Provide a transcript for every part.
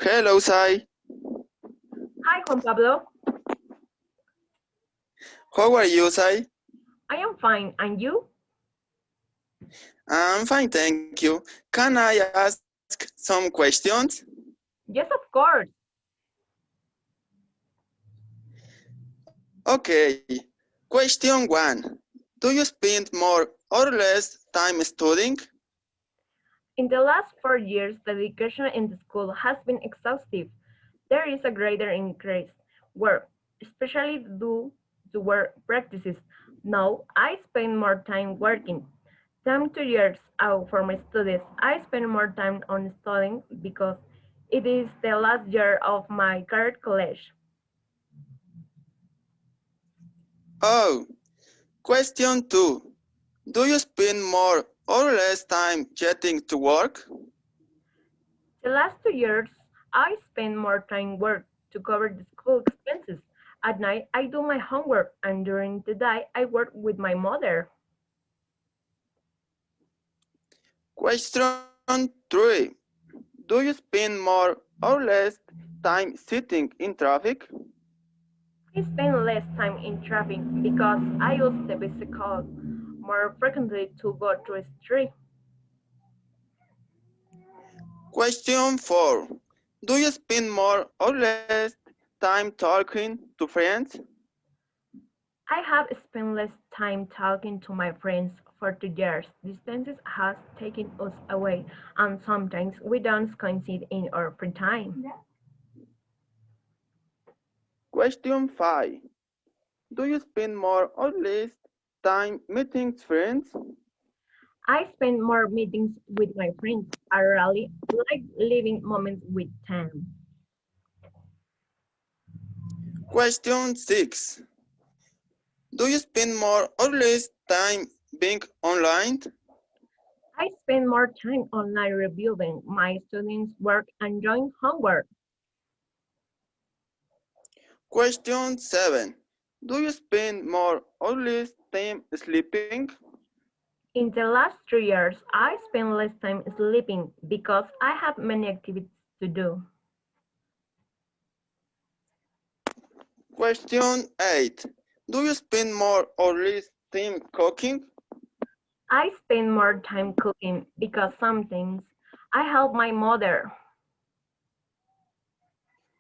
Hello, Sai. Hi, Juan Pablo. How are you, Sai? I am fine. And you? I'm fine, thank you. Can I ask some questions? Yes, of course. Okay. Question 1. Do you spend more or less time studying? In the last 4 years, the education in the school has been exhaustive. There is a greater increase work, especially due to work practices. Now, I spend more time working. Time 2 years out for my studies, I spend more time on studying because it is the last year of my current college. Oh, question 2. Do you spend more or less time getting to work? The last 2 years, I spend more time work to cover the school expenses. At night, I do my homework, and during the day, I work with my mother. Question 3. Do you spend more or less time sitting in traffic? I spend less time in traffic because I use the bicycle more frequently to go to the street. Question 4. Do you spend more or less time talking to friends? I have spent less time talking to my friends for 2 years. Distances has taken us away, and sometimes we don't coincide in our free time. Question 5. Do you spend more or less time meeting friends? I spend more meetings with my friends. I really like living moments with them. Question 6. Do you spend more or less time being online? I spend more time online reviewing my students' work and doing homework. Question 7. Do you spend more or less time sleeping? In the last 3 years, I spend less time sleeping because I have many activities to do. Question 8. Do you spend more or less time cooking? I spend more time cooking because sometimes I help my mother.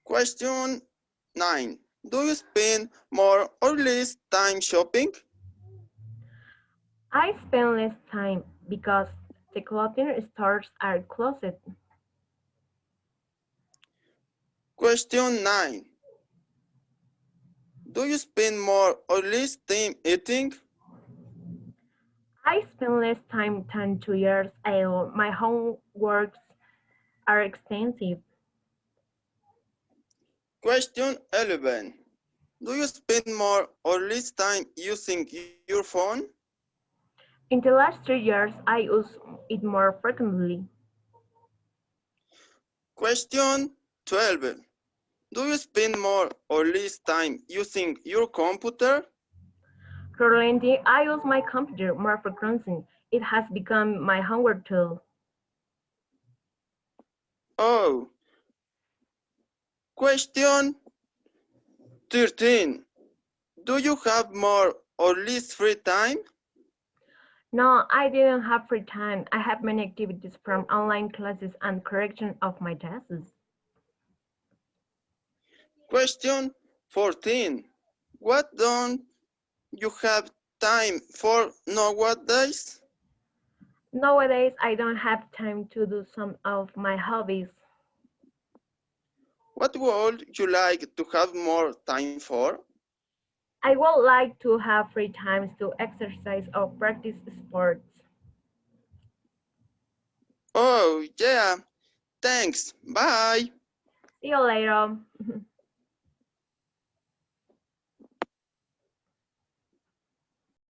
Question 9. Do you spend more or less time shopping? I spend less time because the clothing stores are closed. Question 9. Do you spend more or less time eating? I spend less time than 2 years ago. My homeworks are extensive. Question 11. Do you spend more or less time using your phone? In the last 3 years, I use it more frequently. Question 12. Do you spend more or less time using your computer? Currently, I use my computer more frequently. It has become my homework tool. Oh, question 13. Do you have more or less free time? No, I didn't have free time. I have many activities from online classes and correction of my tests. Question 14. What don't you have time for nowadays? Nowadays, I don't have time to do some of my hobbies. What would you like to have more time for? I would like to have free times to exercise or practice sports. Oh, yeah. Thanks. Bye. See you later.